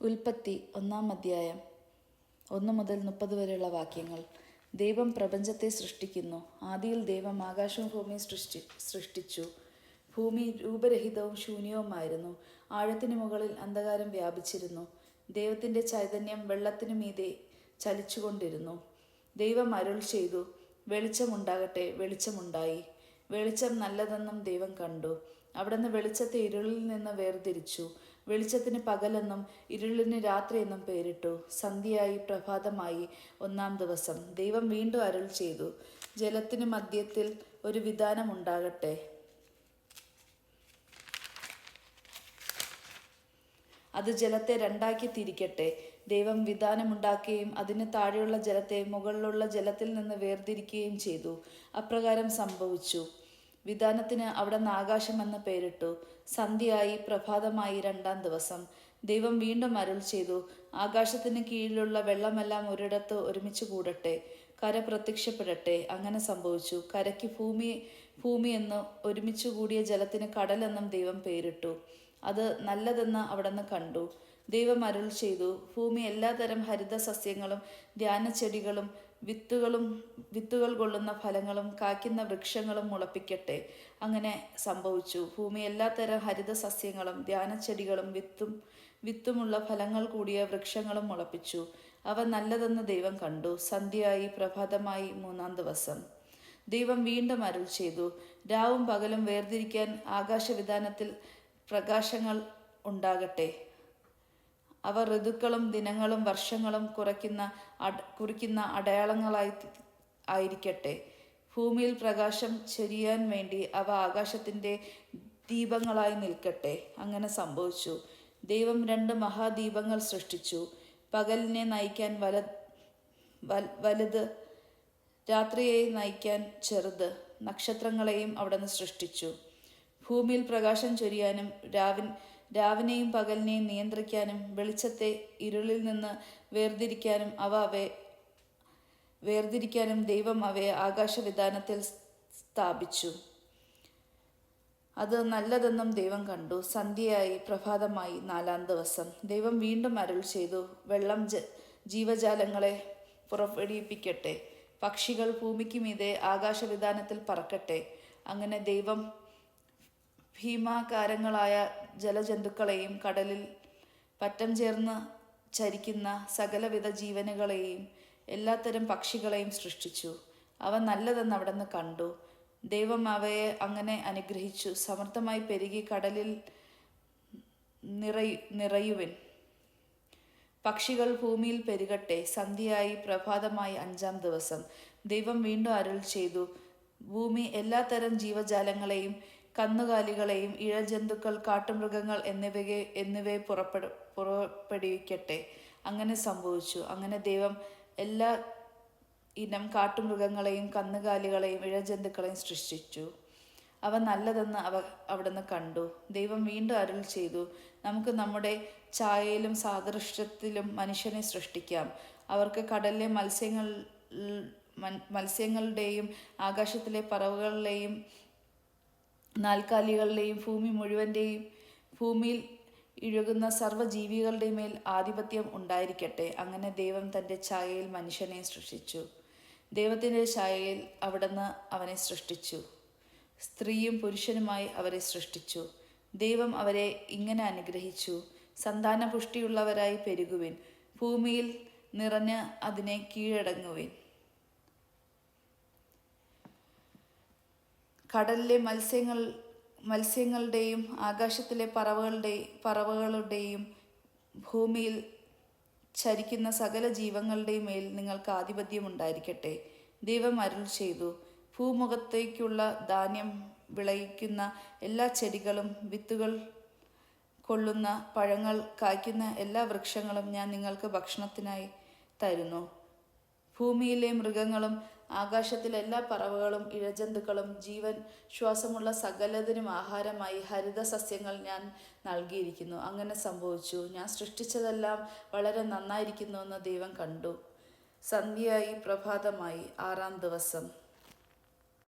ഉൽപ്പത്തി 1-ാം അധ്യായം 1 മുതൽ 30 വരെയുള്ള വാക്യങ്ങൾ. ദൈവം പ്രപഞ്ചത്തെ സൃഷ്ടിക്കുന്നു. ആദിയിൽ ദൈവം ആകാശവും ഭൂമിയും സൃഷ്ടിച്ചു. ഭൂമി രൂപരഹിതവും ശൂന്യവുമായിരുന്നു. ആഴത്തിനു മുകളിൽ അന്ധകാരം വ്യാപിച്ചിരുന്നു. ദൈവത്തിൻ്റെ ചൈതന്യം വെള്ളത്തിനു മീതെ ചലിച്ചുകൊണ്ടിരുന്നു. ദൈവം അരുൾ ചെയ്തു, വെളിച്ചമുണ്ടാകട്ടെ. വെളിച്ചമുണ്ടായി. വെളിച്ചം നല്ലതെന്നും ദൈവം കണ്ടു. അവിടുന്ന് വെളിച്ചത്തെ ഇരുളിൽ നിന്ന് വേർതിരിച്ചു. വെളിച്ചത്തിന് പകലെന്നും ഇരുളിന് രാത്രിയെന്നും പേരിട്ടു. സന്ധ്യയായി, പ്രഭാതമായി, 1-ാം ദിവസം. ദൈവം വീണ്ടും അരുൾ ചെയ്തു, ജലത്തിന് മധ്യത്തിൽ ഒരു വിതാനമുണ്ടാകട്ടെ. അത് ജലത്തെ രണ്ടാക്കി തിരിക്കട്ടെ. ദൈവം വിതാനമുണ്ടാക്കുകയും അതിന് താഴെയുള്ള ജലത്തെ മുകളിലുള്ള ജലത്തിൽ നിന്ന് വേർതിരിക്കുകയും ചെയ്തു. അപ്രകാരം സംഭവിച്ചു. വിതാനത്തിന് അവിടുന്ന് ആകാശമെന്ന് പേരിട്ടു. സന്ധ്യയായി, പ്രഭാതമായി, 2-ാം ദിവസം. ദൈവം വീണ്ടും അരുൾ ചെയ്തു, ആകാശത്തിന് കീഴിലുള്ള വെള്ളമെല്ലാം ഒരിടത്ത് ഒരുമിച്ച് കൂടട്ടെ. കര പ്രത്യക്ഷപ്പെടട്ടെ. അങ്ങനെ സംഭവിച്ചു. കരയ്ക്ക് ഭൂമി എന്ന് ഒരുമിച്ച് കൂടിയ ജലത്തിന് കടലെന്നും ദൈവം പേരിട്ടു. അത് നല്ലതെന്ന് അവിടുന്ന് കണ്ടു. ദൈവം അരുൾ ചെയ്തു, ഭൂമി എല്ലാതരം ഹരിത സസ്യങ്ങളും ധ്യാനച്ചെടികളും വിത്തുകൾ കൊള്ളുന്ന ഫലങ്ങളും കായ്ക്കുന്ന വൃക്ഷങ്ങളും മുളപ്പിക്കട്ടെ. അങ്ങനെ സംഭവിച്ചു. ഭൂമി എല്ലാത്തരം ഹരിത സസ്യങ്ങളും ധ്യാനച്ചെടികളും വിത്തുമുള്ള ഫലങ്ങൾ കൂടിയ വൃക്ഷങ്ങളും മുളപ്പിച്ചു. അവ നല്ലതെന്ന് ദൈവം കണ്ടു. സന്ധ്യയായി, പ്രഭാതമായി, 3-ാം ദിവസം. ദൈവം വീണ്ടും അരുൾ ചെയ്തു, രാവും പകലും വേർതിരിക്കാൻ ആകാശവിതാനത്തിൽ പ്രകാശങ്ങൾ ഉണ്ടാകട്ടെ. അവ ഋതുക്കളും ദിനങ്ങളും വർഷങ്ങളും കുറിക്കുന്ന അടയാളങ്ങളായിരിക്കട്ടെ. ഭൂമിയിൽ പ്രകാശം ചൊരിയാൻ വേണ്ടി അവ ആകാശത്തിൻ്റെ ദീപങ്ങളായി നിൽക്കട്ടെ. അങ്ങനെ സംഭവിച്ചു. ദൈവം 2 മഹാദീപങ്ങൾ സൃഷ്ടിച്ചു. പകലിനെ നയിക്കാൻ വലുത്, രാത്രിയെ നയിക്കാൻ ചെറുത്. നക്ഷത്രങ്ങളെയും അവിടുന്ന് സൃഷ്ടിച്ചു. ഭൂമിയിൽ പ്രകാശം ചൊരിയാനും രാവിനെയും പകലിനെയും നിയന്ത്രിക്കാനും വെളിച്ചത്തെ ഇരുളിൽ നിന്ന് വേർതിരിക്കാനും ദൈവം അവയെ ആകാശവിതാനത്തിൽ സ്ഥാപിച്ചു. അത് നല്ലതെന്നും ദൈവം കണ്ടു. സന്ധ്യയായി, പ്രഭാതമായി, 4-ാം ദിവസം. ദൈവം വീണ്ടും അരുൾ ചെയ്തു, വെള്ളം ജീവജാലങ്ങളെ പുറപ്പെടുവിപ്പിക്കട്ടെ. പക്ഷികൾ ഭൂമിക്ക് മീതെ ആകാശവിതാനത്തിൽ പറക്കട്ടെ. അങ്ങനെ ദൈവം ഭീമാകാരങ്ങളായ ജലജന്തുക്കളെയും കടലിൽ പറ്റം ചേർന്ന് ചരിക്കുന്ന സകലവിധ ജീവനുകളെയും എല്ലാത്തരം പക്ഷികളെയും സൃഷ്ടിച്ചു. അവ നല്ലതെന്ന് അവിടുന്ന് കണ്ടു. ദൈവം അവയെ അങ്ങനെ അനുഗ്രഹിച്ചു, സമൃദ്ധമായി പെരുകി കടലിൽ നിറയുവിൻ. പക്ഷികൾ ഭൂമിയിൽ പെരുകട്ടെ. സന്ധ്യയായി, പ്രഭാതമായി, 5-ാം ദിവസം. ദൈവം വീണ്ടും അരുൾ ചെയ്തു, ഭൂമി എല്ലാത്തരം ജീവജാലങ്ങളെയും കന്നുകാലികളെയും ഇഴജന്തുക്കൾ, കാട്ടുമൃഗങ്ങൾ എന്നിവയെ പുറപ്പെടുവിക്കട്ടെ. അങ്ങനെ സംഭവിച്ചു. അങ്ങനെ ദൈവം എല്ലാ ഇനം കാട്ടുമൃഗങ്ങളെയും കന്നുകാലികളെയും ഇഴജന്തുക്കളെയും സൃഷ്ടിച്ചു. അവ നല്ലതെന്ന് അവിടുന്ന് കണ്ടു. ദൈവം വീണ്ടും അരുൾ ചെയ്തു, നമുക്ക് നമ്മുടെ ഛായയിലും സാദൃശ്യത്തിലും മനുഷ്യനെ സൃഷ്ടിക്കാം. അവർക്ക് കടലിലെ മത്സ്യങ്ങളുടെയും ആകാശത്തിലെ പറവകളുടെയും നാൽക്കാലികളുടെയും ഭൂമിയിൽ ഇഴുകുന്ന സർവ്വജീവികളുടെയും മേൽ ആധിപത്യം ഉണ്ടായിരിക്കട്ടെ. അങ്ങനെ ദൈവം തൻ്റെ ഛായയിൽ മനുഷ്യനെ സൃഷ്ടിച്ചു. ദൈവത്തിൻ്റെ ഛായയിൽ അവിടുന്ന് അവനെ സൃഷ്ടിച്ചു. സ്ത്രീയും പുരുഷനുമായി അവരെ സൃഷ്ടിച്ചു. ദൈവം അവരെ ഇങ്ങനെ അനുഗ്രഹിച്ചു, സന്താനപുഷ്ടിയുള്ളവരായി പെരുകുവിൻ, ഭൂമിയിൽ നിറഞ്ഞ് അതിനെ കീഴടങ്ങുവിൻ. കടലിലെ മത്സ്യങ്ങളുടെയും ആകാശത്തിലെ പറവകളുടെയും ഭൂമിയിൽ ചരിക്കുന്ന സകല ജീവങ്ങളുടെയും മേൽ നിങ്ങൾക്ക് ആധിപത്യം ഉണ്ടായിരിക്കട്ടെ. ദൈവം അരുൾ ചെയ്തു, ഭൂമുഖത്തേക്കുള്ള ധാന്യം വിളയിക്കുന്ന എല്ലാ ചെടികളും വിത്തുകൾ കൊള്ളുന്ന പഴങ്ങൾ കായ്ക്കുന്ന എല്ലാ വൃക്ഷങ്ങളും ഞാൻ നിങ്ങൾക്ക് ഭക്ഷണത്തിനായി തരുന്നു. ഭൂമിയിലെ മൃഗങ്ങളും ആകാശത്തിലെ എല്ലാ പറവകളും ഇഴജന്തുക്കളും ജീവൻ ശ്വാസമുള്ള സകലതിനും ആഹാരമായി ഹരിത സസ്യങ്ങൾ ഞാൻ നൽകിയിരിക്കുന്നു. അങ്ങനെ സംഭവിച്ചു. ഞാൻ സൃഷ്ടിച്ചതെല്ലാം വളരെ നന്നായിരിക്കുന്നുവെന്ന് ദൈവം കണ്ടു. സന്ധ്യയായി, പ്രഭാതമായി, 6-ാം ദിവസം.